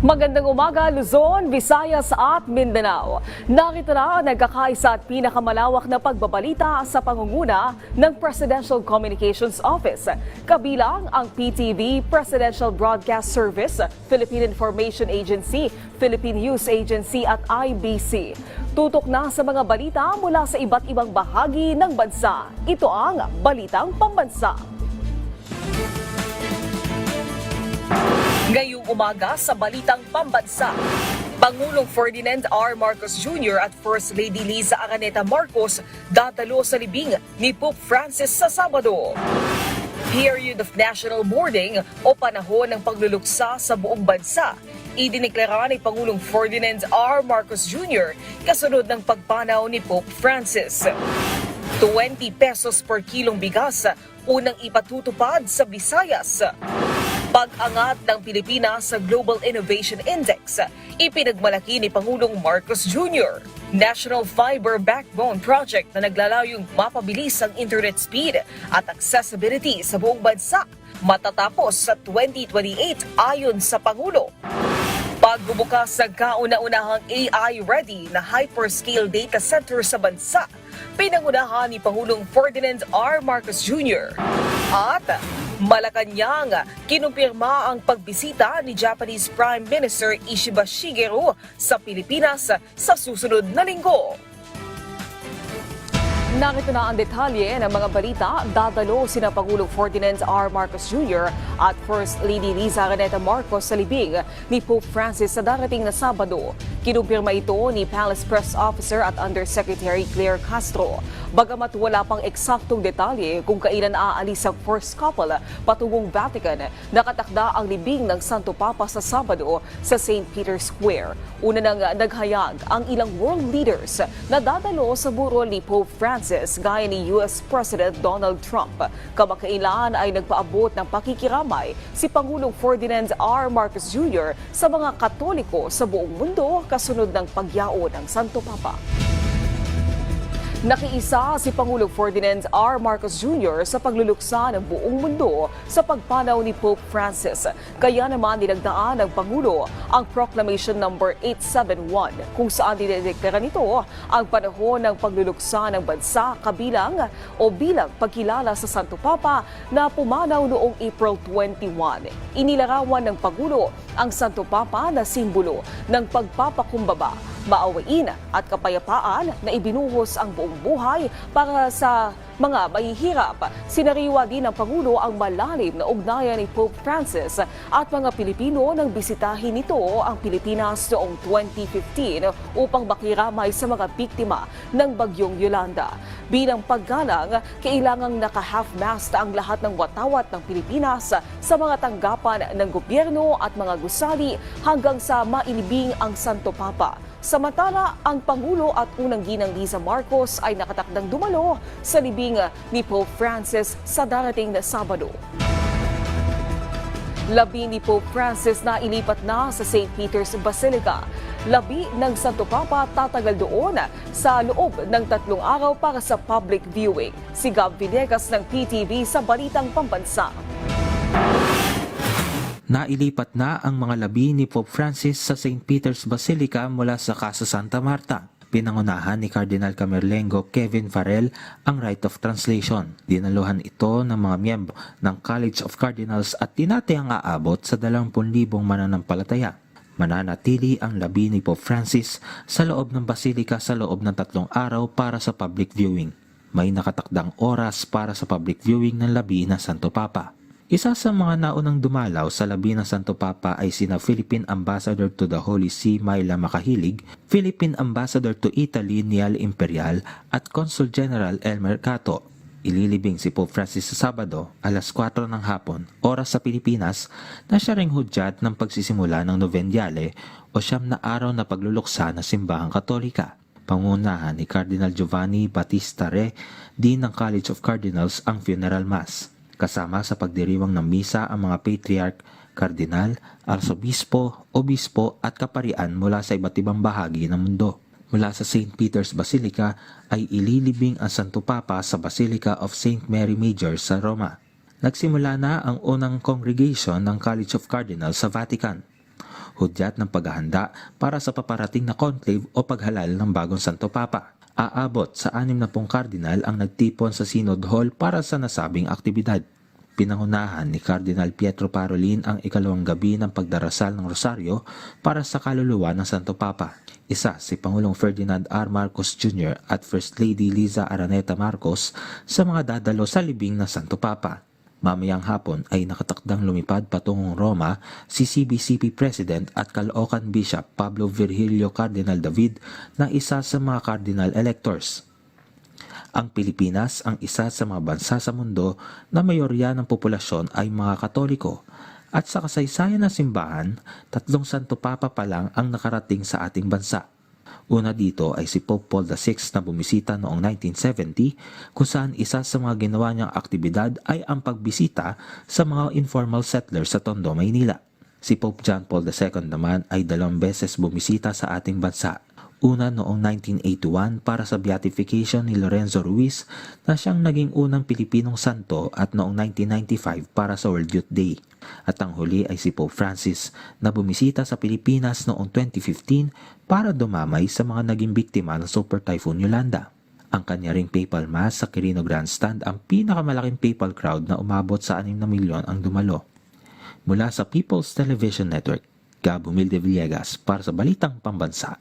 Magandang umaga, Luzon, Visayas at Mindanao. Nakita na nagkakaisa at pinakamalawak na pagbabalita sa pangunguna ng Presidential Communications Office. Kabilang ang PTV, Presidential Broadcast Service, Philippine Information Agency, Philippine News Agency at IBC. Tutok na sa mga balita mula sa iba't ibang bahagi ng bansa. Ito ang Balitang Pambansa. Ngayong umaga sa Balitang Pambansa, Pangulong Ferdinand R. Marcos Jr. at First Lady Liza Araneta Marcos dadalo sa libing ni Pope Francis sa Sabado. Period of national mourning o panahon ng pagluluksa sa buong bansa. Idineklara ni Pangulong Ferdinand R. Marcos Jr. kasunod ng pagpanaw ni Pope Francis. 20 pesos per kilong bigas unang ipatutupad sa Visayas. Pag-angat ng Pilipinas sa Global Innovation Index, ipinagmalaki ni Pangulong Marcos Jr. National Fiber Backbone Project na naglalayong mapabilis ang internet speed at accessibility sa buong bansa matatapos sa 2028 ayon sa Pangulo. Pagbubukas ng kauna-unahang AI-ready na hyperscale data center sa bansa, pinangunahan ni Pangulong Ferdinand R. Marcos Jr. At Malacanang, kinumpirma ang pagbisita ni Japanese Prime Minister Ishiba Shigeru sa Pilipinas sa susunod na linggo. Narito na ang detalye ng mga balita. Dadalo sina Pangulong Ferdinand R. Marcos Jr. at First Lady Liza Araneta Marcos sa libing ni Pope Francis sa darating na Sabado. Kinumpirma ito ni Palace Press Officer at Undersecretary Claire Castro. Bagamat wala pang eksaktong detalye kung kailan aalis ang first couple patungong Vatican, nakatakda ang libing ng Santo Papa sa Sabado sa St. Peter's Square. Una nang naghayag ang ilang world leaders na dadalo sa burol ni Pope Francis gaya ni US President Donald Trump. Kamakailan ay nagpaabot ng pakikiramay si Pangulong Ferdinand R. Marcos Jr. sa mga Katoliko sa buong mundo kasunod ng pagyao ng Santo Papa. Nakiisa si Pangulong Ferdinand R. Marcos Jr. sa pagluluksa ng buong mundo sa pagpanaw ni Pope Francis. Kaya naman dinagdaan ng Pangulo ang Proclamation No. 871 kung saan dinideklara nito ang panahon ng pagluluksa ng bansa kabilang o bilang pagkilala sa Santo Papa na pumanaw noong April 21. Inilarawan ng Pangulo ang Santo Papa na simbolo ng pagpapakumbaba, maawain at kapayapaan na ibinuhos ang buong buhay para sa mga mahihirap. Sinariwa din ng Pangulo ang malalim na ugnayan ni Pope Francis at mga Pilipino nang bisitahin nito ang Pilipinas noong 2015 upang makiramay sa mga biktima ng Bagyong Yolanda. Bilang paggalang, kailangang naka-half-mast ang lahat ng watawat ng Pilipinas sa mga tanggapan ng gobyerno at mga gusali hanggang sa mailibing ang Santo Papa. Samantala, ang Pangulo at unang ginang Liza Marcos ay nakatakdang dumalo sa libing ni Pope Francis sa darating na Sabado. Labi ni Pope Francis na ilipat na sa St. Peter's Basilica. Labi ng Santo Papa tatagal doon sa loob ng 3 araw para sa public viewing. Si Gab Villegas ng PTV sa Balitang Pambansa. Nailipat na ang mga labi ni Pope Francis sa St. Peter's Basilica mula sa Casa Santa Marta. Pinangunahan ni Cardinal Camerlengo Kevin Farrell ang right of translation. Dinaluhan ito ng mga miyembro ng College of Cardinals at tinatayang aabot sa 20,000 mananampalataya. Mananatili ang labi ni Pope Francis sa loob ng Basilica sa loob ng 3 araw para sa public viewing. May nakatakdang oras para sa public viewing ng labi ng Santo Papa. Isa sa mga naunang dumalaw sa labi ng Santo Papa ay sina Philippine Ambassador to the Holy See Myla Makahilig, Philippine Ambassador to Italy Niall Imperial at Consul General Elmer Cato. Ililibing si Pope Francis sa Sabado, alas 4 ng hapon, oras sa Pilipinas, na siya ring hudyat ng pagsisimula ng Novendiale o 9 na araw na pagluluksa ng Simbahang Katolika. Pangunahan ni Cardinal Giovanni Battista Re, Dean ng College of Cardinals, ang funeral mass. Kasama sa pagdiriwang ng misa ang mga patriarch, kardinal, arsobispo, obispo at kaparian mula sa iba't ibang bahagi ng mundo. Mula sa St. Peter's Basilica ay ililibing ang Santo Papa sa Basilica of St. Mary Major sa Roma. Nagsimula na ang unang congregation ng College of Cardinals sa Vatican. hudyat ng paghahanda para sa paparating na conclave o paghalal ng bagong Santo Papa. Aabot sa 60 kardinal ang nagtipon sa Synod Hall para sa nasabing aktibidad. Pinangunahan ni Cardinal Pietro Parolin ang ikalawang gabi ng pagdarasal ng Rosaryo para sa kaluluwa ng Santo Papa. Isa si Pangulong Ferdinand R. Marcos Jr. at First Lady Liza Araneta Marcos sa mga dadalo sa libing ng Santo Papa. Mamayang hapon ay nakatakdang lumipad patungong Roma si CBCP President at Caloocan Bishop Pablo Virgilio Cardinal David na isa sa mga cardinal electors. Ang Pilipinas ang isa sa mga bansa sa mundo na mayorya ng populasyon ay mga Katoliko at sa kasaysayan ng simbahan, 3 Santo Papa pa lang ang nakarating sa ating bansa. Una dito ay si Pope Paul VI na bumisita noong 1970 kung saan isa sa mga ginawa niyang aktibidad ay ang pagbisita sa mga informal settlers sa Tondo, Maynila. Si Pope John Paul II naman ay 2 beses bumisita sa ating bansa. Una noong 1981 para sa beatification ni Lorenzo Ruiz na siyang naging unang Pilipinong santo at noong 1995 para sa World Youth Day. At ang huli ay si Pope Francis na bumisita sa Pilipinas noong 2015 para dumamay sa mga naging biktima ng Super Typhoon Yolanda. Ang kanya ring papal mass sa Quirino Grandstand ang pinakamalaking papal crowd na umabot sa 6 na milyon ang dumalo. Mula sa People's Television Network, Gabo Milde Villegas para sa Balitang Pambansa.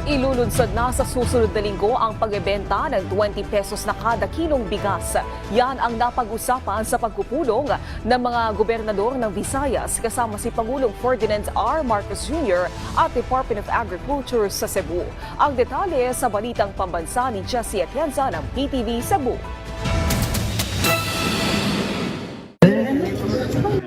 Ilulunsad na sa susunod na linggo ang pagbebenta ng 20 pesos na kada kilong bigas. Yan ang napag-usapan sa pagpupulong ng mga gobernador ng Visayas kasama si Pangulong Ferdinand R. Marcos Jr. at Department of Agriculture sa Cebu. Ang detalye sa Balitang Pambansa ni Jessie Atienza ng PTV Cebu.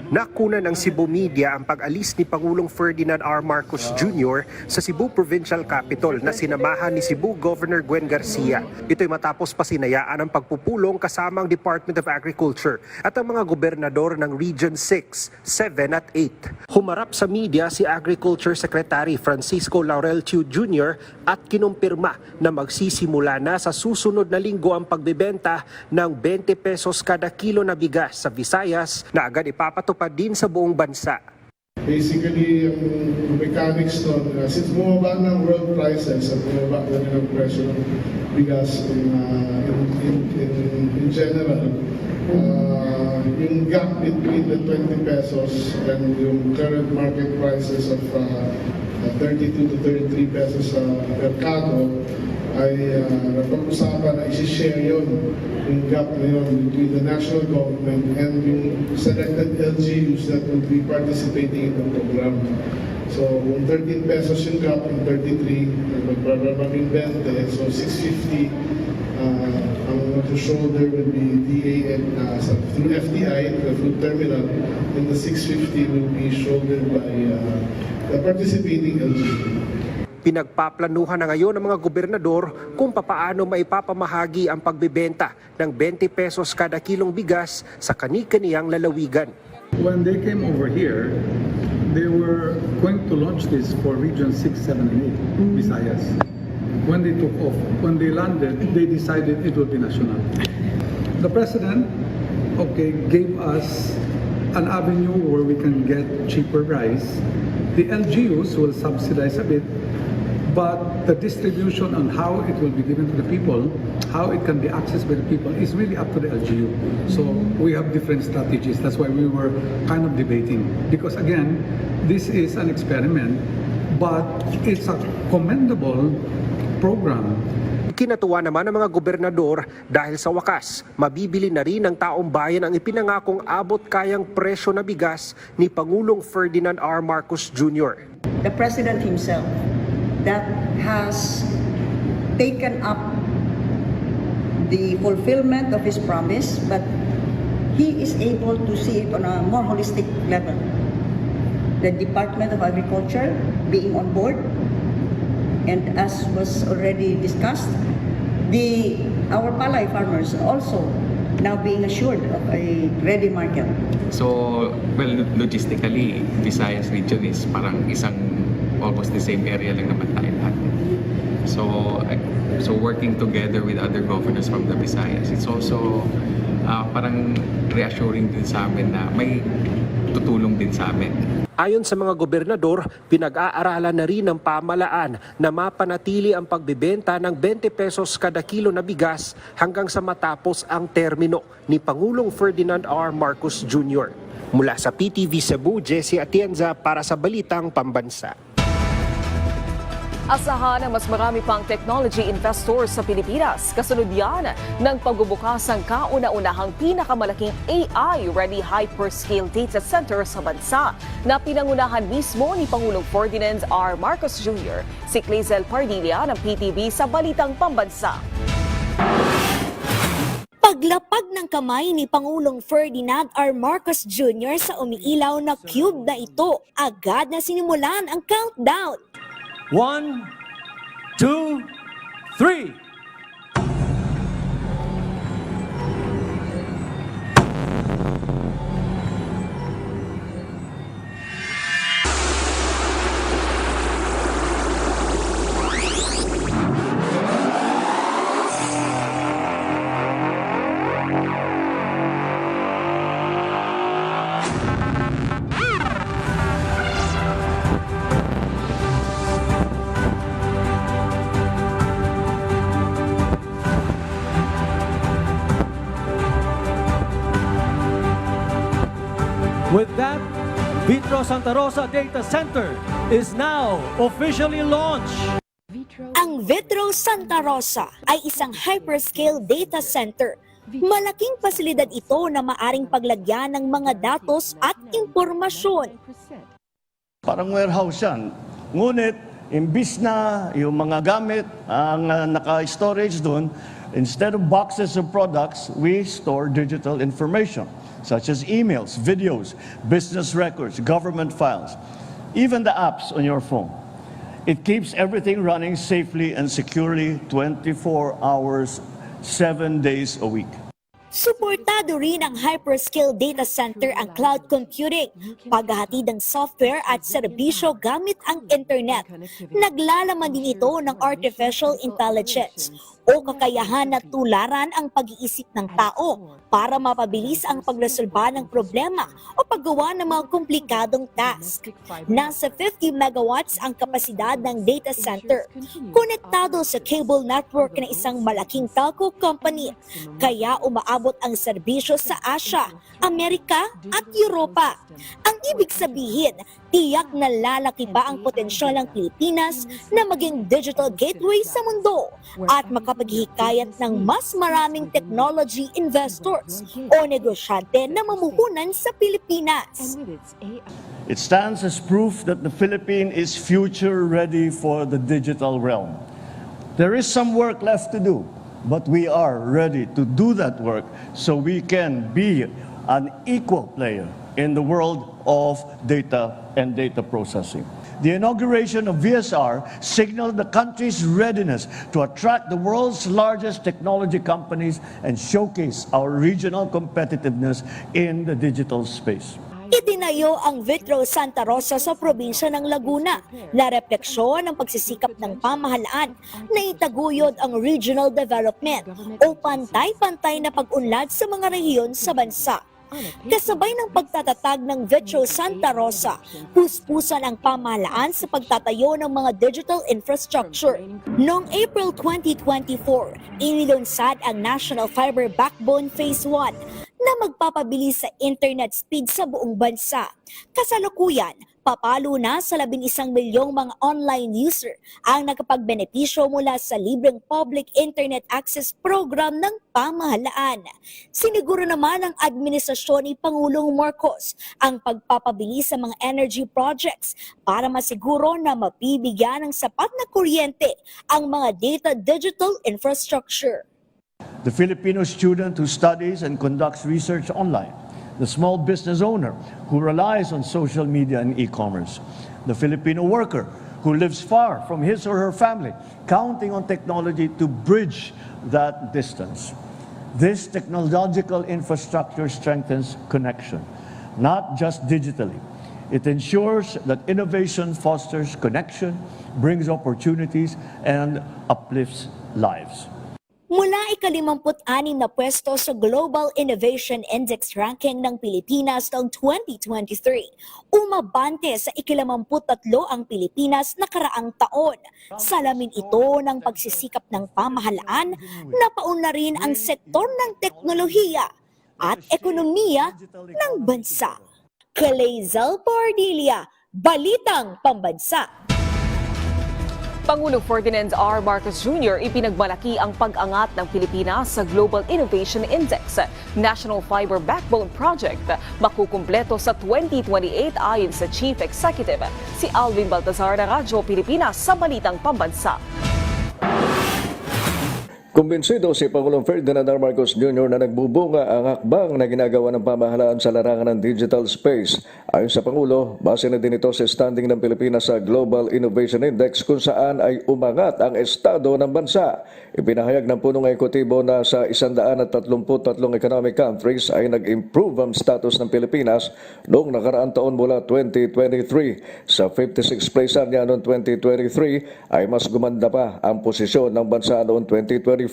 Nakuna ng Cebu Media ang pag-alis ni Pangulong Ferdinand R. Marcos Jr. sa Cebu Provincial Capital na sinamahan ni Cebu Governor Gwen Garcia. Ito'y matapos pasinayaan ang pagpupulong kasama ang Department of Agriculture at ang mga gobernador ng Region 6, 7 at 8. Humarap sa media si Agriculture Secretary Francisco Laurel Chiu Jr. at kinumpirma na magsisimula na sa susunod na linggo ang pagbebenta ng 20 pesos kada kilo na bigas sa Visayas na agad ipapatupad din sa buong bansa. Basically, yung mechanics nun, since bumaba ng world prices at bumaba na rin ang presyo ng bigas in general, yung gap between the 20 pesos and yung current market prices of 32 to 33 pesos sa merkado ay napag-usapan na isi-share yun, yung gap na yun between the national government and yung selected LGUs that will be participating in the program. So kung 13 pesos yung gap, yung 33, magpapaming 20, so 650 ang to shoulder will be DA and through FTI, the food terminal, and the 650 will be shouldered by the participating LGU. Pinagpaplanuhan na ngayon ng mga gobernador kung papaano maipapamahagi ang pagbebenta ng 20 pesos kada kilong bigas sa kani-kaniyang lalawigan. When they came over here, they were going to launch this for Region 6, 7, and 8, Visayas. When they took off, when they landed, they decided it would be national. The President, gave us an avenue where we can get cheaper rice. The LGUs will subsidize a bit, but the distribution on how it will be given to the people, how it can be accessed by the people, is really up to the LGU. So we have different strategies. That's why we were kind of debating. Because again, this is an experiment, but it's a commendable program. Kinatuwa naman ng mga gobernador dahil sa wakas, mabibili na rin ng taong bayan ang ipinangakong abot kayang presyo na bigas ni Pangulong Ferdinand R. Marcos Jr. The President himself that has taken up the fulfillment of his promise, but he is able to see it on a more holistic level. The Department of Agriculture being on board, and as was already discussed, our palay farmers also now being assured of a ready market. So, well, logistically, Visayas region is parang almost the same area lang naman tayo lahat. So working together with other governors from the Visayas, it's also parang reassuring din sa amin na may tutulong din sa amin. Ayon sa mga gobernador, pinag-aaralan na rin ng pamalaan na mapanatili ang pagbebenta ng 20 pesos kada kilo na bigas hanggang sa matapos ang termino ni Pangulong Ferdinand R. Marcos Jr. Mula sa PTV Cebu, Jesse Atienza para sa Balitang Pambansa. Asahan ang mas marami pang technology investors sa Pilipinas. Kasunod yan ng pagbubukas ng kauna-unahang pinakamalaking AI-ready hyperscale data center sa bansa na pinangunahan mismo ni Pangulong Ferdinand R. Marcos Jr. Si Clazel Pardilla ng PTV sa Balitang Pambansa. Paglapag ng kamay ni Pangulong Ferdinand R. Marcos Jr. sa umiilaw na cube na ito, agad na sinimulan ang countdown. 1, 2, 3. With that, Vitro Santa Rosa Data Center is now officially launched. Ang Vitro Santa Rosa ay isang hyperscale data center. Malaking pasilidad ito na maaring paglagyan ng mga datos at impormasyon. Parang warehouse yan. Ngunit, imbis na yung mga gamit ang naka-storage doon, instead of boxes of products, we store digital information such as emails, videos, business records, government files, even the apps on your phone. It keeps everything running safely and securely 24 hours, 7 days a week. Suportado rin ng hyperscale data center ang cloud computing, paghahatid ng software at serbisyo gamit ang internet. Naglalaman din ito ng artificial intelligence o kakayahan na tularan ang pag-iisip ng tao para mapabilis ang pagresolba ng problema o paggawa ng mga komplikadong task. Nasa 50 megawatts ang kapasidad ng data center, konektado sa cable network ng isang malaking telco company, kaya umaabot ang serbisyo sa Asia, Amerika at Europa. Ang ibig sabihin, tiyak na lalaki pa ang potensyal ng Pilipinas na maging digital gateway sa mundo at makapaghikayat ng mas maraming technology investors o negosyante na mamuhunan sa Pilipinas. It stands as proof that the Philippines is future ready for the digital realm. There is some work left to do, but we are ready to do that work so we can be an equal player in the world of data and data processing. The inauguration of VSR signaled the country's readiness to attract the world's largest technology companies and showcase our regional competitiveness in the digital space. Itinayo ang Vitro Santa Rosa sa probinsya ng Laguna na refleksyon ng pagsisikap ng pamahalaan na itaguyod ang regional development o pantay-pantay na pag-unlad sa mga rehiyon sa bansa. Kasabay ng pagtatatag ng Vitro Santa Rosa, puspusan ang pamahalaan sa pagtatayo ng mga digital infrastructure. Noong April 2024, inilunsad ang National Fiber Backbone Phase 1 na magpapabilis sa internet speed sa buong bansa. Kasalukuyan, papalo na sa 11 milyong mga online user ang nakapagbenepisyo mula sa libreng public internet access program ng pamahalaan. Siniguro naman ng administrasyon ni Pangulong Marcos ang pagpapabilis sa mga energy projects para masiguro na mapibigyan ng sapat na kuryente ang mga data digital infrastructure. The Filipino student who studies and conducts research online, the small business owner who relies on social media and e-commerce, the Filipino worker who lives far from his or her family, counting on technology to bridge that distance. This technological infrastructure strengthens connection, not just digitally. It ensures that innovation fosters connection, brings opportunities, and uplifts lives. Mula ika-56 na pwesto sa Global Innovation Index ranking ng Pilipinas noong 2023, umabante sa ika-53 ang Pilipinas nakaraang taon. Salamin ito ng pagsisikap ng pamahalaan na pauna rin ang sektor ng teknolohiya at ekonomiya ng bansa. Kalezal Pardilia, Balitang Pambansa. Pangulong Ferdinand R. Marcos Jr. ipinagmalaki ang pag-angat ng Pilipinas sa Global Innovation Index. National Fiber Backbone Project makukumpleto sa 2028 ayon sa Chief Executive. Si Alvin Baltazar ng Radyo Pilipinas sa Balitang Pambansa. Kumbinsido si Pangulong Ferdinand R. Marcos Jr. na nagbubunga ang hakbang na ginagawa ng pamahalaan sa larangan ng digital space. Ayon sa Pangulo, base na din ito sa standing ng Pilipinas sa Global Innovation Index kung saan ay umangat ang estado ng bansa. Ipinahayag ng punong ekutibo na sa 133 economic countries ay nag-improve ang status ng Pilipinas noong nakaraang taon mula 2023. Sa 56th place niya noong 2023 ay mas gumanda pa ang posisyon ng bansa noong 2024.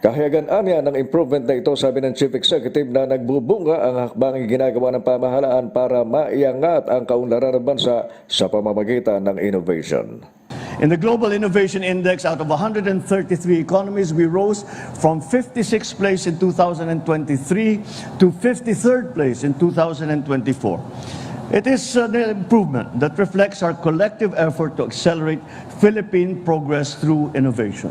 Kahayagan niya ng improvement na ito, sabi ng Chief Executive, na nagbubunga ang hakbang ginagawa ng pamahalaan para maiangat ang kaunlaran ng bansa sa pamamagitan ng innovation. In the Global Innovation Index, out of 133 economies, we rose from 56th place in 2023 to 53rd place in 2024. It is an improvement that reflects our collective effort to accelerate Philippine progress through innovation.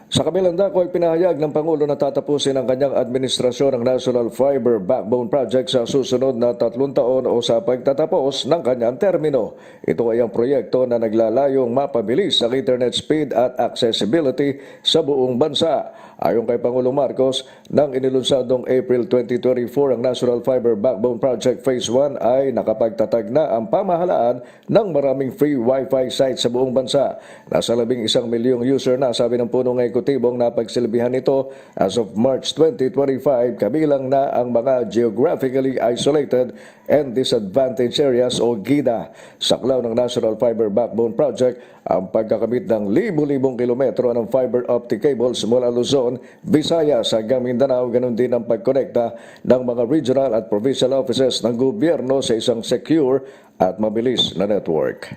Sa kabilang dako ay pinahayag ng Pangulo na tatapusin ang kanyang administrasyon ng National Fiber Backbone Project sa susunod na 3 taon o sa pagtatapos ng kanyang termino. Ito ay ang proyekto na naglalayong mapabilis ang internet speed at accessibility sa buong bansa. Ayon kay Pangulong Marcos, nang inilunsad noong April 2024 ang National Fiber Backbone Project Phase 1 ay nakapagtatag na ang pamahalaan ng maraming free Wi-Fi sites sa buong bansa. Nasa 11 milyong user na, sabi ng punong ekutibong napagsilbihan ito as of March 2025, kabilang na ang mga geographically isolated and disadvantaged areas o GIDA. Saklaw ng National Fiber Backbone Project ang pagkakabit ng libu-libong kilometro ng fiber optic cables mula Luzon, Visayas hanggang Mindanao, ganun din ang pagkonekta ng mga regional at provincial offices ng gobyerno sa isang secure at mabilis na network.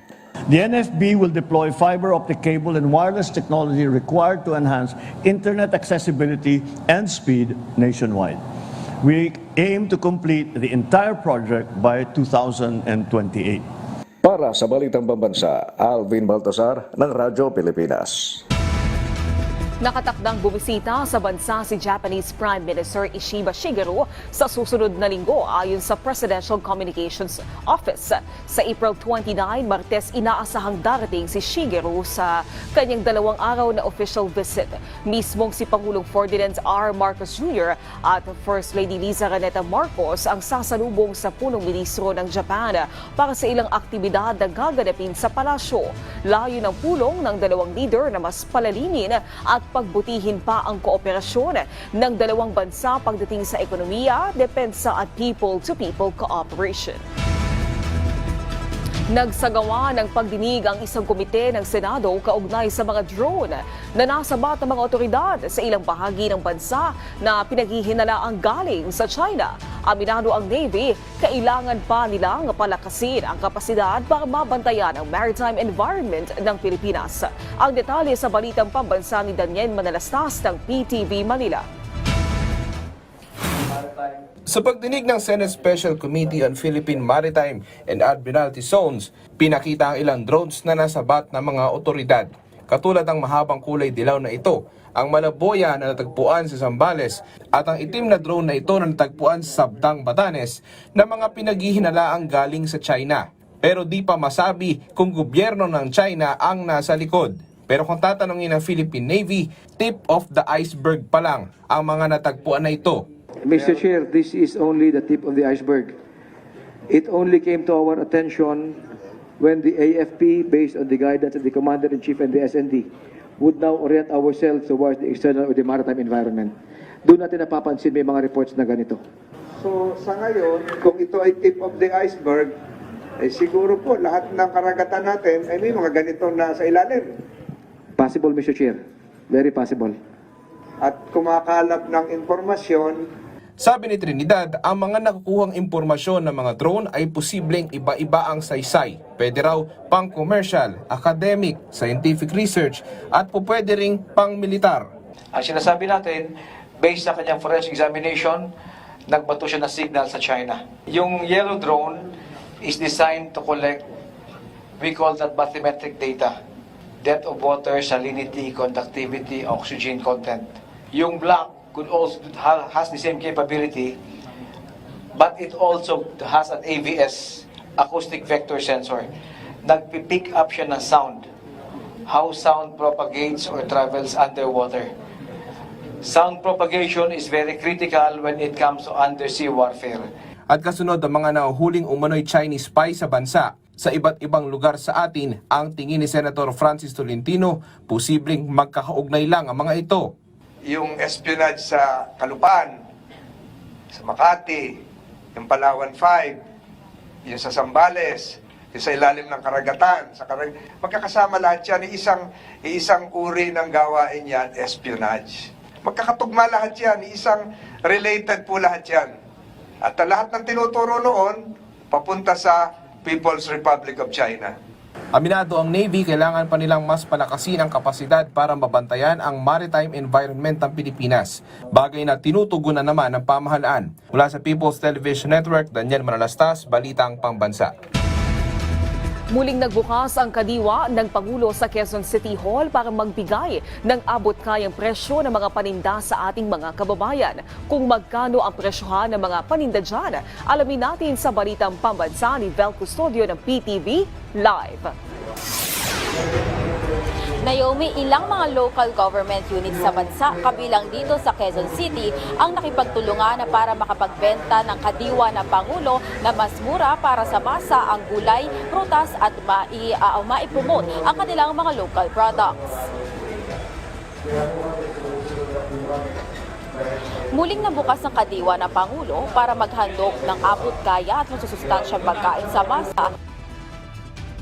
The NFB will deploy fiber optic cable and wireless technology required to enhance internet accessibility and speed nationwide. We aim to complete the entire project by 2028. Para sa Balitang Pambansa, Alvin Baltazar ng Radyo Pilipinas. Nakatakdang bumisita sa bansa si Japanese Prime Minister Ishiba Shigeru sa susunod na linggo ayon sa Presidential Communications Office. Sa April 29, Martes, inaasahang darating si Shigeru sa kanyang 2 araw na official visit. Mismong si Pangulong Ferdinand R. Marcos Jr. at First Lady Liza Araneta Marcos ang sasalubong sa punong ministro ng Japan para sa ilang aktibidad na gaganapin sa palasyo. Layo ng pulong ng dalawang leader na mas palalimin at pagbutihin pa ang kooperasyon ng dalawang bansa pagdating sa ekonomiya, depensa at people-to-people cooperation. Nagsagawa ng pagdinig ang isang komite ng Senado kaugnay sa mga drone na nasabat ng mga otoridad sa ilang bahagi ng bansa na pinaghihinalaang galing sa China. Aminado ang Navy, kailangan pa nilang palakasin ang kapasidad para mabantayan ang maritime environment ng Pilipinas. Ang detalye sa Balitang Pambansa ni Daniel Manalastas ng PTV Manila. Sa pagdinig ng Senate Special Committee on Philippine Maritime and Admiralty Zones, pinakita ang ilang drones na nasabat ng mga otoridad. Katulad ng mahabang kulay dilaw na ito, ang malaboya na natagpuan sa Zambales at ang itim na drone na ito na natagpuan sa Sabtang, Batanes na mga pinaghihinalaang galing sa China. Pero di pa masabi kung gobyerno ng China ang nasa likod. Pero kung tatanungin ng Philippine Navy, tip of the iceberg pa lang ang mga natagpuan na ito. Mr. Chair, this is only the tip of the iceberg. It only came to our attention when the AFP, based on the guidance of the Commander-in-Chief and the SND, would now orient ourselves towards the external or the maritime environment. Doon natin napapansin may mga reports na ganito. So sa ngayon, kung ito ay tip of the iceberg, siguro po lahat ng karagatan natin ay may mga ganito na sa ilalim. Possible, Mr. Chair. Very possible. at kumakalap ng impormasyon. Sabi ni Trinidad, ang mga nakukuhang impormasyon ng mga drone ay posibleng iba-iba ang saysay. Pwede raw pang-commercial, academic, scientific research at pwede ring pang-militar. Ang sinasabi natin, based sa kanyang forensic examination, nagbato siya ng signal sa China. Yung yellow drone is designed to collect, we call that bathymetric data. Depth of water, salinity, conductivity, oxygen content. Yung black could also has the same capability, but it also has an AVS, acoustic vector sensor. Nagpipick up siya ng sound, how sound propagates or travels underwater. Sound propagation is very critical when it comes to undersea warfare. At kasunod ang mga nahuhuling umano'y Chinese spy sa bansa, sa iba't ibang lugar sa atin, ang tingin ni Senator Francis Tolentino, posibleng magkakaugnay lang ang mga ito. Yung espionage sa Caloocan, sa Makati, yung Palawan 5, yung sa Zambales, yung sa ilalim ng karagatan, magkakasama lahat yan, isang uri ng gawain yan, espionage. Magkakatugma lahat yan, isang related po lahat yan. At lahat ng tinuturo noon, papunta sa People's Republic of China. Aminado ang Navy, kailangan pa nilang mas palakasin ang kapasidad para mabantayan ang maritime environment ng Pilipinas. Bagay na tinutugunan naman ng pamahalaan. Mula sa People's Television Network, Daniel Manalastas, Balitang Pambansa. Muling nagbukas ang kadiwa ng Pangulo sa Quezon City Hall para magbigay ng abot-kayang presyo ng mga paninda sa ating mga kababayan. Kung magkano ang presyohan ng mga paninda dyan, alamin natin sa Balitang Pambansa ni Vel Custodio ng PTV Live. Naomi, ilang mga local government units sa bansa, kabilang dito sa Quezon City, ang nakipagtulungan na para makapagbenta ng kadiwa ng Pangulo na mas mura para sa masa ang gulay, prutas at maipromote ang kanilang mga local products. Muling nabukas ang kadiwa ng Pangulo para maghandog ng abot-kaya at masusustansyang pagkain sa masa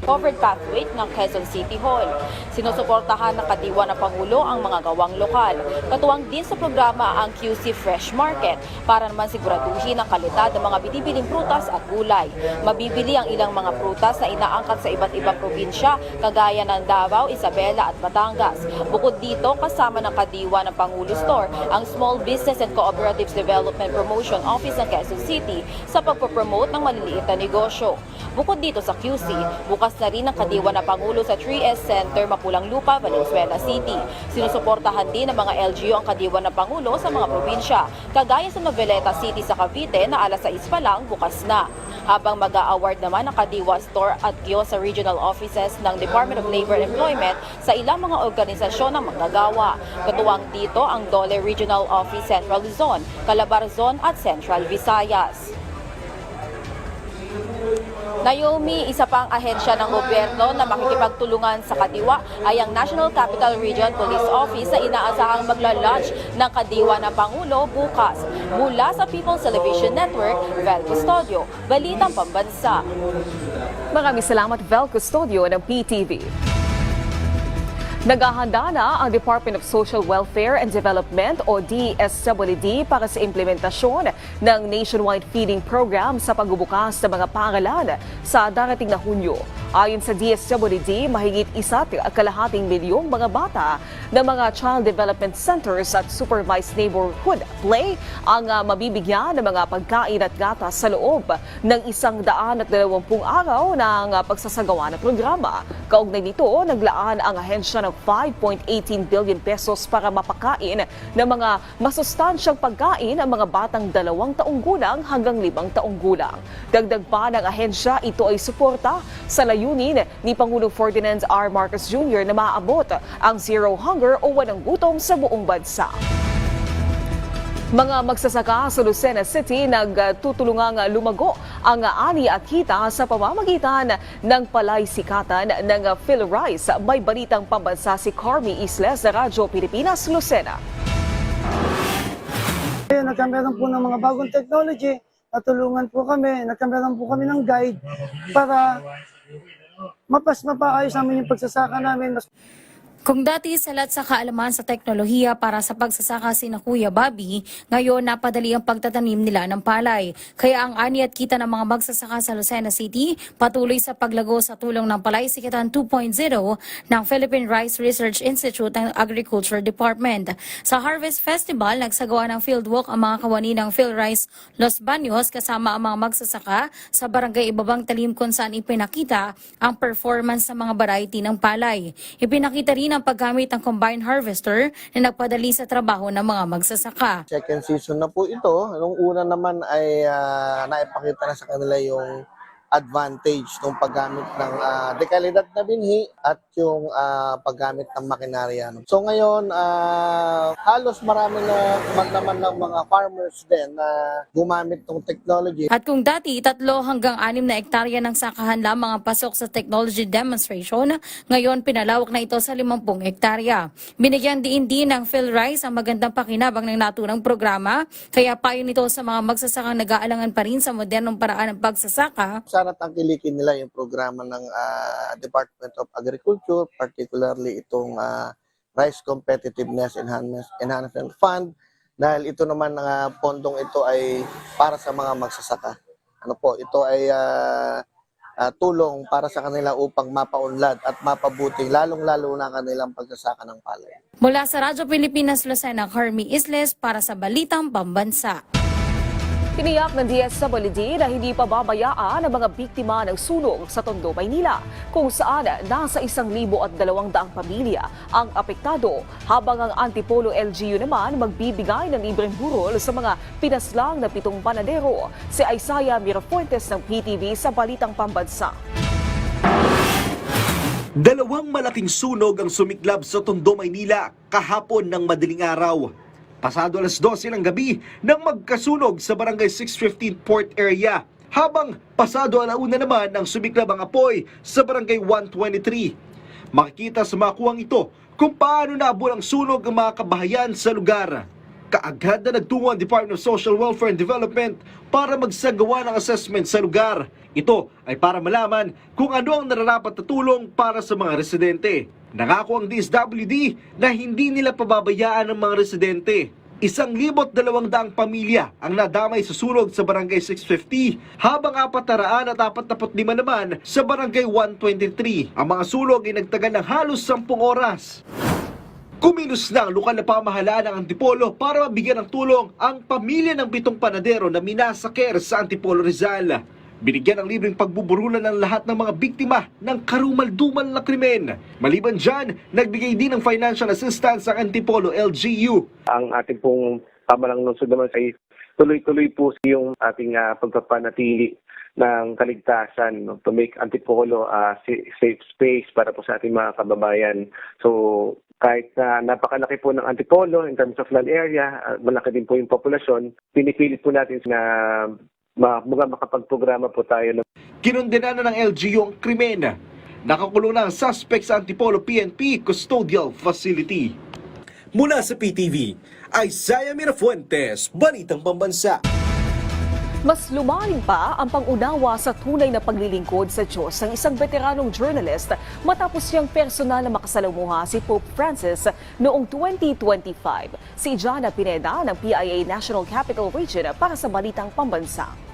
covered pathway ng Quezon City Hall. Sinusuportahan ng kadiwa ng Pangulo ang mga gawang lokal. Katuwang din sa programa ang QC Fresh Market para naman siguraduhin ang kalidad ng mga binibiling prutas at gulay. Mabibili ang ilang mga prutas na inaangkat sa iba't ibang probinsya kagaya ng Davao, Isabela at Batangas. Bukod dito, kasama ng kadiwa ng Pangulo Store ang Small Business and Cooperatives Development Promotion Office ng Quezon City sa pagpopromote ng maliliit na negosyo. Bukod dito sa QC, bukas na rin ang kadiwa ng Pangulo sa 3S Center, Mapulang Lupa, Valenzuela City. Sinusuportahan din ng mga LGU ang kadiwa ng Pangulo sa mga probinsya, kagaya sa Noveleta City sa Cavite na alas 6 pa lang bukas na. Habang mag-a-award naman ang kadiwa store at kiosk sa regional offices ng Department of Labor and Employment sa ilang mga organisasyon ng manggagawa. Katuwang dito ang Dole Regional Office Central Luzon, Calabar Zone at Central Visayas. Naomi, isa pang ahensya ng gobyerno na makikipagtulungan sa kadiwa ay ang National Capital Region Police Office na inaasahang magla-launch ng kadiwa ng Pangulo bukas. Mula sa People's Television Network, Vel Custodio, Balitang Pambansa. Maraming salamat, Vel Custodio ng PTV. Naghahanda na ang Department of Social Welfare and Development o DSWD para sa implementasyon ng nationwide feeding program sa pagbubukas ng mga paaralan sa darating na Hunyo. Ayon sa DSWD, mahigit 1.2 milyong mga bata ng mga Child Development Centers at Supervised Neighborhood Play ang mabibigyan ng mga pagkain at gatas sa loob ng 120 araw ng pagsasagawa ng programa. Kaugnay nito, naglaan ang ahensya ng 5.18 billion pesos para mapakain ng mga masustansyang pagkain ang mga batang 2 taong gulang hanggang 5 taong gulang. Dagdag pa ng ahensya, ito ay suporta sa layunin ni Pangulong Ferdinand R. Marcos Jr. na maabot ang zero hunger o walang gutom sa buong bansa. Mga magsasaka sa Lucena City nagtutulungang lumago ang ani at kita sa pamamagitan ng palay-sikatan ng PhilRice. May Balitang Pambansa si Carmi Isles sa Radyo Pilipinas, Lucena. Nagkameron po ng mga bagong technology, natulungan po kami, nagkameron po kami ng guide para mapaayos namin yung pagsasaka namin. Kung dati salat sa kaalaman sa teknolohiya para sa pagsasaka sina Kuya Bobby, ngayon napadali ang pagtatanim nila ng palay. Kaya ang ani at kita ng mga magsasaka sa Lucena City patuloy sa paglago sa tulong ng Palaisikitan 2.0 ng Philippine Rice Research Institute ng Agriculture Department. Sa Harvest Festival, nagsagawa ng fieldwalk ang mga kawani ng PhilRice Los Baños kasama ang mga magsasaka sa barangay Ibabang Talim kung saan ipinakita ang performance ng mga variety ng palay. Ipinakita rin ang paggamit ng combine harvester na nagpadali sa trabaho ng mga magsasaka. Second season na po ito. Nung una naman ay naipakita na sa kanila yung advantage ng paggamit ng dekalidad na binhi at yung paggamit ng makinarya. So ngayon, halos marami na naman ng mga farmers din na gumamit ng technology. At kung dati 3 hanggang 6 na hektarya ng sakahan lamang ang pasok sa technology demonstration, ngayon pinalawak na ito sa 50 hektarya. Binigyan din ng PhilRice ang magandang pakinabang ng naturang programa, kaya payo nito sa mga magsasakang nag-aalangan pa rin sa modernong paraan ng pagsasaka. Sana tangkilikin nila yung programa ng Department of Agriculture, particularly itong Rice Competitiveness Enhancement Fund, dahil ito naman ng pondong ito ay para sa mga magsasaka. Ito ay tulong para sa kanila upang mapaunlad at mapabuting lalong-lalo na kanilang pagsasaka ng palay. Mula sa Radyo Pilipinas, Lucena, Carmi Isles para sa Balitang Pambansa. Tiniyak ng DSWD na hindi pababayaan ang mga biktima ng sunog sa Tondo, Maynila, kung saan nasa 1,200 pamilya ang apektado, habang ang Antipolo LGU naman magbibigay ng libreng burol sa mga pinaslang na 7 panadero. Si Isaiah Mirafuentes ng PTV sa Balitang Pambansa. Dalawang malaking sunog ang sumiklab sa Tondo, Maynila kahapon ng madaling araw. Pasado alas 12 ng gabi nang magkasunog sa barangay 615 Port area, habang pasado alauna naman ang sumiklab ang apoy sa barangay 123. Makikita sa mga kuwang ito kung paano naabot ang sunog ng mga kabahayan sa lugar. Kaagad na nagtungo ang Department of Social Welfare and Development para magsagawa ng assessment sa lugar. Ito ay para malaman kung ano ang nararapat na tulong para sa mga residente. Nangako ang DSWD na hindi nila pababayaan ang mga residente. 1,200 pamilya ang nadamay sa sunog sa barangay 650, habang 445 naman sa barangay 123. Ang mga sunog ay nagtagal ng halos 10 oras. Kumilos na ang lokal na pamahalaan ng Antipolo para mabigyan ng tulong ang pamilya ng 7 panadero na minasaker sa Antipolo, Rizal. Binigyan ng libreng pagbuburulan ng lahat ng mga biktima ng karumal-dumal na krimen. Maliban dyan, nagbigay din ng financial assistance ang Antipolo LGU. Ang ating pong pamalang lungsod naman ay tuloy-tuloy po yung ating pagpapanatili ng kaligtasan, to make Antipolo a safe space para po sa ating mga kababayan. So kahit napakalaki po ng Antipolo in terms of land area, malaki din po yung populasyon, pinipilit po natin na makapagprograma po tayo. Kinundena na ng LGU ang krimen. Nakakulong na ang suspect sa Antipolo PNP Custodial Facility. Mula sa PTV, Isaiah Mirafuentes, Balitang Pambansa. Mas lumalim pa ang pang-unawa sa tunay na paglilingkod sa Diyos ng isang veteranong journalist matapos siyang personal na makasalamuha si Pope Francis noong 2025. Si Jana Pineda ng PIA National Capital Region para sa Balitang Pambansa.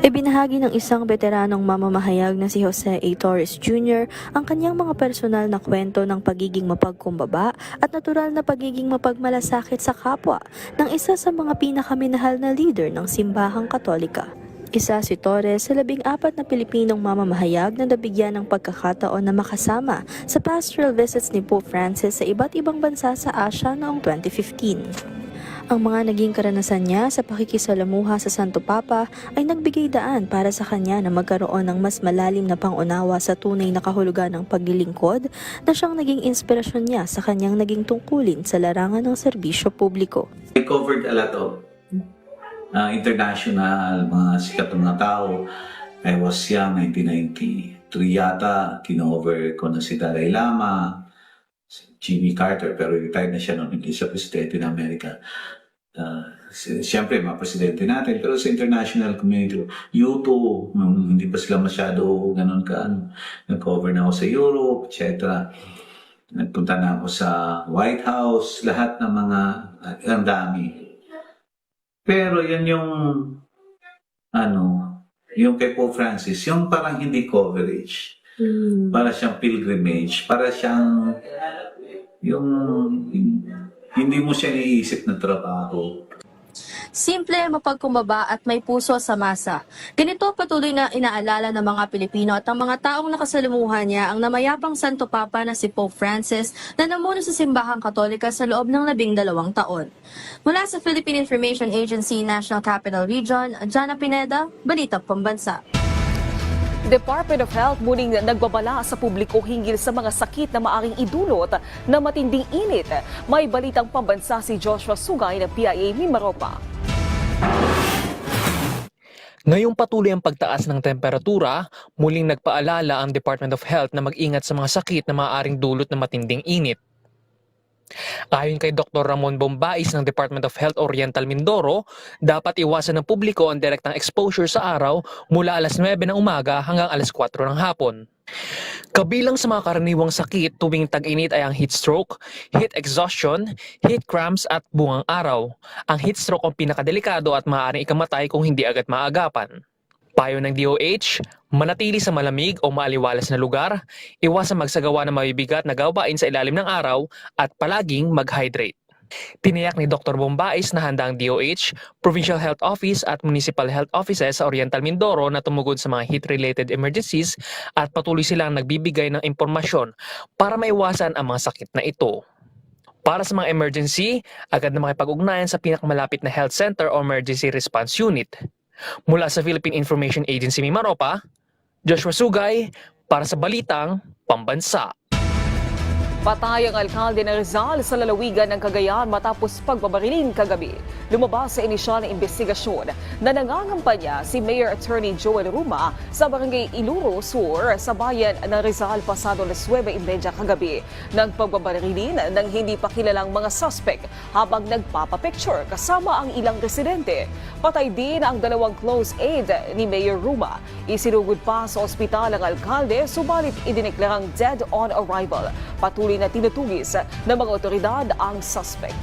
Ibinahagi ng isang veteranong mamamahayag na si Jose A. Torres Jr. ang kanyang mga personal na kwento ng pagiging mapagkumbaba at natural na pagiging mapagmalasakit sa kapwa ng isa sa mga pinakaminahal na leader ng simbahang Katolika. Isa si Torres sa 14 na Pilipinong mamamahayag na nabigyan ng pagkakataon na makasama sa pastoral visits ni Pope Francis sa iba't ibang bansa sa Asia noong 2015. Ang mga naging karanasan niya sa pakikisalamuha sa Santo Papa ay nagbigay daan para sa kanya na magkaroon ng mas malalim na pangunawa sa tunay na kahulugan ng paglilingkod na siyang naging inspirasyon niya sa kanyang naging tungkulin sa larangan ng serbisyo publiko. I covered a lot of international, mga sikat na tao. I was young, 1993 yata, kinover ko na si Dalai Lama, Jimmy Carter, pero retired na siya noong hindi siya presidente ng Amerika. siyempre, mga presidente natin, pero sa international community, U2, hindi pa sila masyado ganun ka, nag-cover na ako sa Europe, etc. Nagpunta na ako sa White House, lahat ng mga, ang dami. Pero yan yung, yung kay Pope Francis, yung parang hindi coverage. Para siyang pilgrimage, para siyang, yung, hindi mo siya iniisip na trabaho. Simple, mapagkumbaba at may puso sa masa. Ganito patuloy na inaalala ng mga Pilipino at ang mga taong nakasalamuhan niya ang namayapang Santo Papa na si Pope Francis na namuno sa Simbahang Katolika sa loob ng 12 taon. Mula sa Philippine Information Agency National Capital Region, Jana Pineda, Balitang Pambansa. Department of Health muling nagbabala sa publiko hinggil sa mga sakit na maaring idulot na matinding init. May balitang pambansa si Joshua Sugay ng PIA Mimaropa. Ngayong patuloy ang pagtaas ng temperatura, muling nagpaalala ang Department of Health na mag-ingat sa mga sakit na maaaring dulot ng matinding init. Ayon kay Dr. Ramon Bombais ng Department of Health Oriental Mindoro, dapat iwasan ng publiko ang direktang exposure sa araw mula alas 9 ng umaga hanggang alas 4 ng hapon. Kabilang sa mga karaniwang sakit tuwing tag-init ay ang heat stroke, heat exhaustion, heat cramps at bungang araw. Ang heat stroke ang pinakadelikado at maaaring ikamatay kung hindi agad maagapan. Payo ng DOH, manatili sa malamig o maaliwalas na lugar, iwasan magsagawa ng mabibigat na gawain sa ilalim ng araw at palaging mag-hydrate. Tiniyak ni Dr. Bombais na handa ang DOH, Provincial Health Office at Municipal Health Offices sa Oriental Mindoro na tumugod sa mga heat-related emergencies at patuloy silang nagbibigay ng impormasyon para maiwasan ang mga sakit na ito. Para sa mga emergency, agad na makipag-ugnayan sa pinakamalapit na health center o emergency response unit. Mula sa Philippine Information Agency Mimaropa, Joshua Sugay para sa Balitang Pambansa. Patay ang alkalde ng Rizal sa lalawigan ng Cagayan matapos pagbabarilin kagabi. Lumabas sa inisyal na investigasyon na nangangampanya si Mayor Attorney Joel Ruma sa barangay Iluro Sur sa bayan ng Rizal pasado alas 9:30 kagabi. Nang pagbabarilin ng hindi pa kilalang mga suspect habang nagpapapicture kasama ang ilang residente. Patay din ang dalawang close aide ni Mayor Ruma. Isinugod pa sa ospital ang alkalde subalit idineklarang dead on arrival. Patuloy na tinutugis ng mga otoridad ang suspect.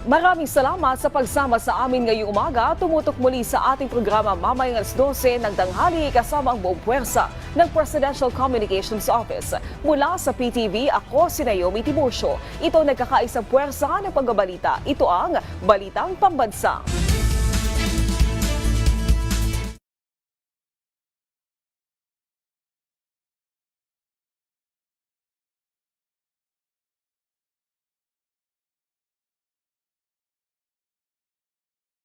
Maraming salamat sa pagsama sa amin ngayong umaga. Tumutok muli sa ating programa mamayang alas 12 ng tanghali kasama ang buong puwersa ng Presidential Communications Office. Mula sa PTV, ako si Naomi Tiburcio. Ito nagkakaisang puwersa ng pagbabalita. Ito ang Balitang Pambansa.